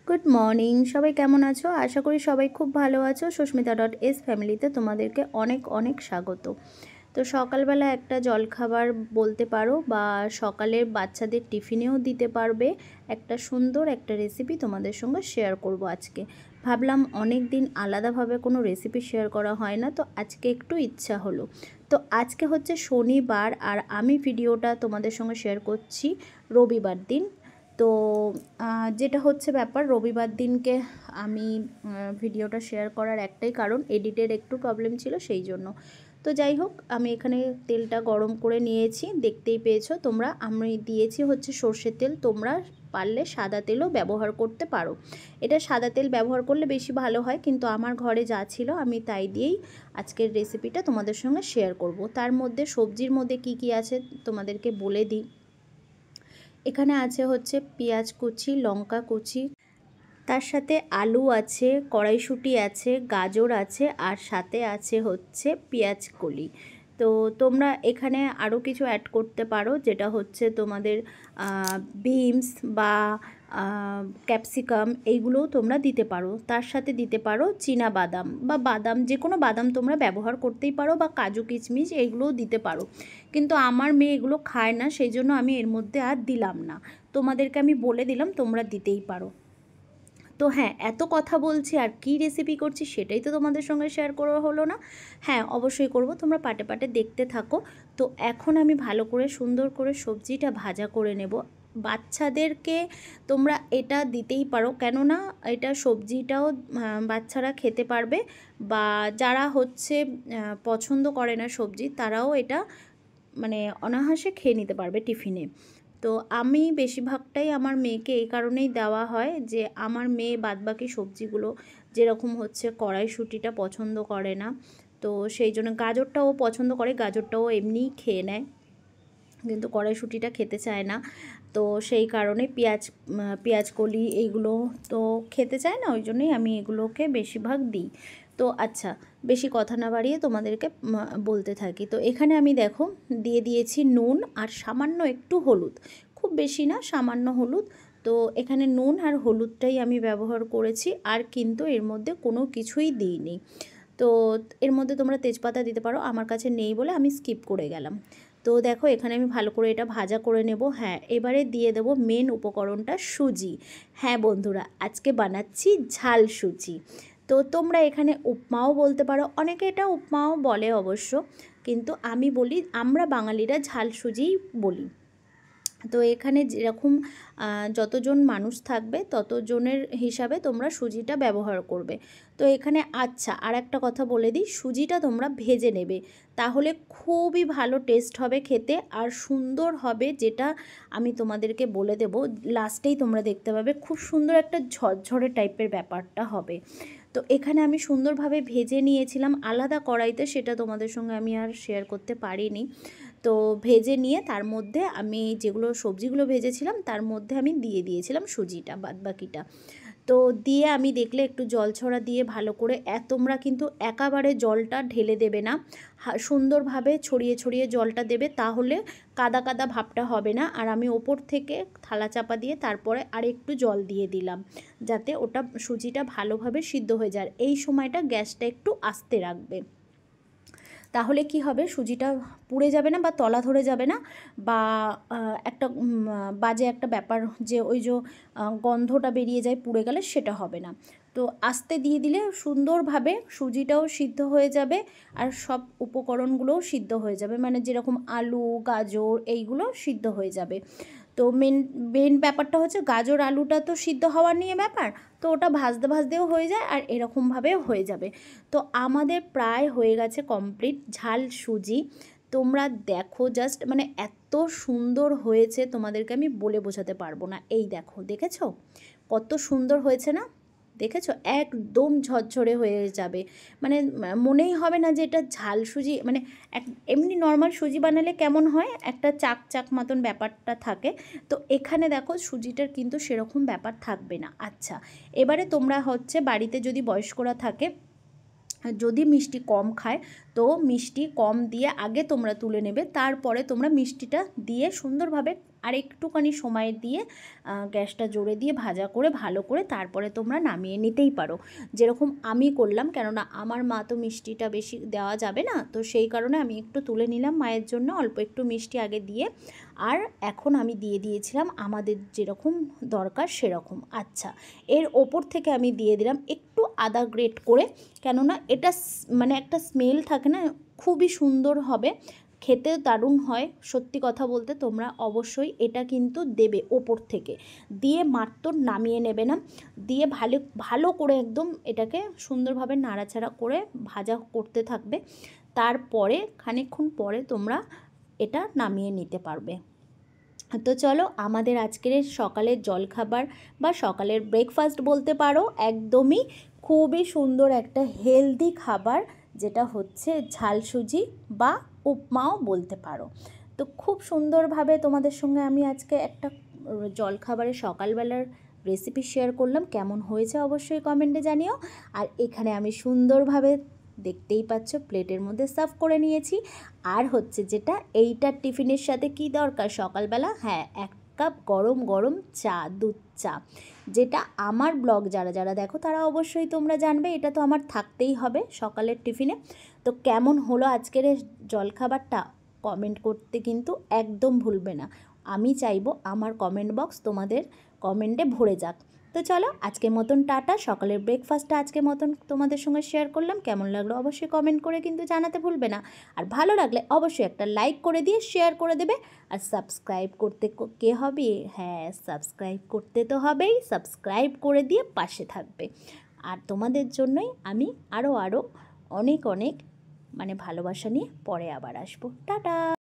Good morning, সবাই কেমন আছো? আশা করি সবাই খুব ভালো আছো। সুস্মিতা.s ফ্যামিলিতে তোমাদেরকে অনেক অনেক স্বাগত। তো সকালবেলা একটা জলখাবার বলতে পারো বা সকালের বাচ্চাদের টিফিনেও দিতে পারবে একটা সুন্দর একটা রেসিপি তোমাদের সঙ্গে শেয়ার করব আজকে। ভাবলাম অনেক দিন আলাদাভাবে কোনো রেসিপি শেয়ার করা হয় না, তো আজকে একটু ইচ্ছা হলো। তো আজকে হচ্ছে শনিবার আর আমি ভিডিওটা তোমাদের সঙ্গে শেয়ার করছি রবিবার দিন। তো যেটা হচ্ছে ব্যাপার, রবিবার দিনকে আমি ভিডিওটা শেয়ার করার একটাই কারণ, এডিটের একটু প্রবলেম ছিল সেই জন্য। তো যাই হোক, আমি এখানে তেলটা গরম করে নিয়েছি, দেখতেই পেয়েছো তোমরা। আমি দিয়েছি হচ্ছে সর্ষের তেল, তোমরা পারলে সাদা তেলও ব্যবহার করতে পারো। এটা সাদা তেল ব্যবহার করলে বেশি ভালো হয়, কিন্তু আমার ঘরে যা ছিল আমি তাই দিয়েই আজকের রেসিপিটা তোমাদের সঙ্গে শেয়ার করব। তার মধ্যে সবজির মধ্যে কি কি আছে তোমাদেরকে বলে দিই। এখানে আছে হচ্ছে পেঁয়াজ কুচি, লঙ্কা কুচি, তার সাথে আলু আছে, কড়াইশুঁটি আছে, গাজর আছে, আর সাথে আছে হচ্ছে পেঁয়াজ কলি। তো তোমরা এখানে আরও কিছু অ্যাড করতে পারো, যেটা হচ্ছে তোমাদের বিনস বা ক্যাপসিকাম, এইগুলোও তোমরা দিতে পারো। তার সাথে দিতে পারো চীনা বাদাম বা বাদাম, যে কোনো বাদাম তোমরা ব্যবহার করতেই পারো, বা কাজু কিশমিশ এইগুলোও দিতে পারো। কিন্তু আমার মেয়ে এগুলো খায় না, সেই জন্য আমি এর মধ্যে আর দিলাম না। তোমাদেরকে আমি বলে দিলাম তোমরা দিতেই পারো। তো হ্যাঁ, এত কথা বলছি আর কি রেসিপি করছি সেটাই তো তোমাদের সঙ্গে শেয়ার করা হলো না। হ্যাঁ, অবশ্যই করব, তোমরা পাটে পাটে দেখতে থাকো। তো এখন আমি ভালো করে সুন্দর করে সবজিটা ভাজা করে নেব। বাচ্চাদেরকে তোমরা এটা দিতেই পারো, কেননা এটা সবজিটাও বাচ্চারা খেতে পারবে, বা যারা হচ্ছে পছন্দ করে না সবজি, তারাও এটা মানে অনায়াসে খেয়ে নিতে পারবে টিফিনে। তো আমি বেশিরভাগটাই আমার মেয়েকে এই কারণেই দেওয়া হয় যে আমার মেয়ে বাদবাকি সবজিগুলো, যেরকম হচ্ছে কড়াইশুঁটিটা পছন্দ করে না, তো সেই জন্য গাজরটাও পছন্দ করে, গাজরটাও এমনিই খেয়ে নেয়, কিন্তু কড়াইশুঁটিটা খেতে চায় না। তো সেই কারণে পেঁয়াজ কলি এইগুলো তো খেতে চায় না, ওই জন্যই আমি এগুলোকে বেশিরভাগ দিই। তো আচ্ছা, বেশি কথা না বাড়িয়ে তোমাদেরকে বলতে থাকি। তো এখানে আমি দেখো দিয়ে দিয়েছি নুন আর সামান্য একটু হলুদ, খুব বেশি না, সামান্য হলুদ। তো এখানে নুন আর হলুদটাই আমি ব্যবহার করেছি, আর কিন্তু এর মধ্যে কোনো কিছুই দিইনি। তো এর মধ্যে তোমরা তেজপাতা দিতে পারো, আমার কাছে নেই বলে আমি স্কিপ করে গেলাম। তো দেখো এখানে আমি ভালো করে এটা ভাজা করে নেব। হ্যাঁ, এবারে দিয়ে দেবো মেন উপকরণটা, সুজি। হ্যাঁ বন্ধুরা, আজকে বানাচ্ছি ঝাল সুজি। তো তোমরা এখানে উপমাও বলতে পারো, অনেকে এটা উপমাও বলে অবশ্য, কিন্তু আমি বলি, আমরা বাঙালিরা ঝাল সুজিই বলি। তো এখানে যেরকম যতজন মানুষ থাকবে ততজনের হিসাবে তোমরা সুজিটা ব্যবহার করবে। তো এখানে আচ্ছা, আর একটা কথা বলে দিই, সুজিটা তোমরা ভেজে নেবে, তাহলে খুবই ভালো টেস্ট হবে খেতে, আর সুন্দর হবে, যেটা আমি তোমাদেরকে বলে দেব লাস্টেই তোমরা দেখতে পাবে, খুব সুন্দর একটা ঝরঝরে টাইপের ব্যাপারটা হবে। তো এখানে আমি সুন্দরভাবে ভেজে নিয়েছিলাম আলাদা কড়াইতে, সেটা তোমাদের সঙ্গে আমি আর শেয়ার করতে পারিনি। তো ভেজে নিয়ে তার মধ্যে আমি যেগুলো সবজিগুলো ভেজেছিলাম তার মধ্যে আমি দিয়ে দিয়েছিলাম সুজিটা, বাদবাকিটা। তো দিয়ে আমি দেখলে একটু জল ছড়া দিয়ে ভালো করে, তোমরা কিন্তু একেবারে জলটা ঢেলে দেবে না, সুন্দরভাবে ছড়িয়ে ছড়িয়ে জলটা দেবে, তাহলে কাদা কাদা ভাবটা হবে না। আর আমি ওপর থেকে থালা চাপা দিয়ে তারপরে আর একটু জল দিয়ে দিলাম, যাতে ওটা সুজিটা ভালোভাবে সিদ্ধ হয়ে যায়। এই সময়টা গ্যাসটা একটু আস্তে রাখবে, তাহলে কি হবে, সুজিটা পুড়ে যাবে না বা তলা ধরে যাবে না, বা একটা বাজে একটা ব্যাপার, যে ওই যে গন্ধটা বেরিয়ে যায় পুড়ে গেলে, সেটা হবে না। তো আস্তে দিয়ে দিলে সুন্দরভাবে সুজিটাও সিদ্ধ হয়ে যাবে, আর সব উপকরণগুলোও সিদ্ধ হয়ে যাবে, মানে যেরকম আলু গাজর এইগুলো সিদ্ধ হয়ে যাবে। তো মেন মেন ব্যাপারটা হচ্ছে গাজর আলুটা তো সিদ্ধ হওয়ার নিয়ে ব্যাপার, তো ওটা ভাজতে ভাজতেও হয়ে যায় আর এরকমভাবেও হয়ে যাবে। তো আমাদের প্রায় হয়ে গেছে কমপ্লিট ঝাল সুজি। তোমরা দেখো জাস্ট, মানে এত সুন্দর হয়েছে, তোমাদেরকে আমি বলে বোঝাতে পারবো না। এই দেখো, দেখেছো কত সুন্দর হয়েছে না? দেখেছো, একদম ঝরঝরে হয়ে যাবে, মানে মনেই হবে না যে এটা ঝাল সুজি। মানে এমনি নর্মাল সুজি বানালে কেমন হয়, একটা চাক চাক মতন ব্যাপারটা থাকে, তো এখানে দেখো সুজিটার কিন্তু সেরকম ব্যাপার থাকবে না। আচ্ছা, এবারে তোমরা হচ্ছে বাড়িতে যদি বয়স্করা থাকে, যদি মিষ্টি কম খায়, তো মিষ্টি কম দিয়ে আগে তোমরা তুলে নেবে, তারপরে তোমরা মিষ্টিটা দিয়ে সুন্দরভাবে আর একটুখানি সময় দিয়ে গ্যাসটা জোরে দিয়ে ভাজা করে ভালো করে তারপরে তোমরা নামিয়ে নিতেই পারো, যেরকম আমি করলাম। কেননা আমার মা তো মিষ্টিটা বেশি দেওয়া যাবে না, তো সেই কারণে আমি একটু তুলে নিলাম মায়ের জন্য, অল্প একটু মিষ্টি আগে দিয়ে। আর এখন আমি দিয়ে দিয়েছিলাম আমাদের যেরকম দরকার সেরকম। আচ্ছা, এর ওপর থেকে আমি দিয়ে দিলাম একটু আদা গ্রেট করে, কেননা এটা মানে একটা স্মেল থাকে না, খুবই সুন্দর হবে, খেতে দারুণ হয়। সত্যি কথা বলতে তোমরা অবশ্যই এটা কিন্তু দেবে ওপর থেকে, দিয়ে মাত্র নামিয়ে নেবে না, দিয়ে ভালো ভালো করে একদম এটাকে সুন্দরভাবে নাড়াচাড়া করে ভাজা করতে থাকবে। তারপরে খানিকক্ষণ পরে তোমরা এটা নামিয়ে নিতে পারবে। তো চলো, আমাদের আজকের সকালের জলখাবার বা সকালের ব্রেকফাস্ট বলতে পারো, একদমই খুবই সুন্দর একটা হেলদি খাবার, যেটা হচ্ছে ঝাল সুজি বা উপমাও বলতে পারো। তো খুব সুন্দরভাবে তোমাদের সঙ্গে আমি আজকে একটা জলখাবারের সকালবেলার রেসিপি শেয়ার করলাম। কেমন হয়েছে অবশ্যই কমেন্টে জানিও। আর এখানে আমি সুন্দরভাবে দেখতেই পাচ্ছ প্লেটের মধ্যে সার্ভ করে নিয়েছি। আর হচ্ছে যেটা এইটার টিফিনের সাথে কি দরকার সকালবেলা, হ্যাঁ, 1 কাপ গরম গরম চা, দুধ চা, যেটা আমার ব্লগ যারা যারা দেখো তারা অবশ্যই তোমরা জানবে, এটা তো আমার থাকতেই হবে সকালের টিফিনে। তো কেমন হলো আজকের এই জলখাবারটা কমেন্ট করতে কিন্তু একদম ভুলবে না। আমি চাইবো আমার কমেন্ট বক্স তোমাদের কমেন্টে ভরে যাক। তো চলো, আজকের মতন টাটা। সকালের ব্রেকফাস্টটা আজকের মতন তোমাদের সঙ্গে শেয়ার করলাম। কেমন লাগলো অবশ্যই কমেন্ট করে কিন্তু জানাতে ভুলবে না। আর ভালো লাগলে অবশ্যই একটা লাইক করে দিয়ে শেয়ার করে দেবে। আর সাবস্ক্রাইব করতে কে হবে, হ্যাঁ, সাবস্ক্রাইব করতে তো হবেই, সাবস্ক্রাইব করে দিয়ে পাশে থাকবে। আর তোমাদের জন্যই আমি আরও অনেক অনেক মানে ভালোবাসা নিয়ে পরে আবার আসবো। টাটা।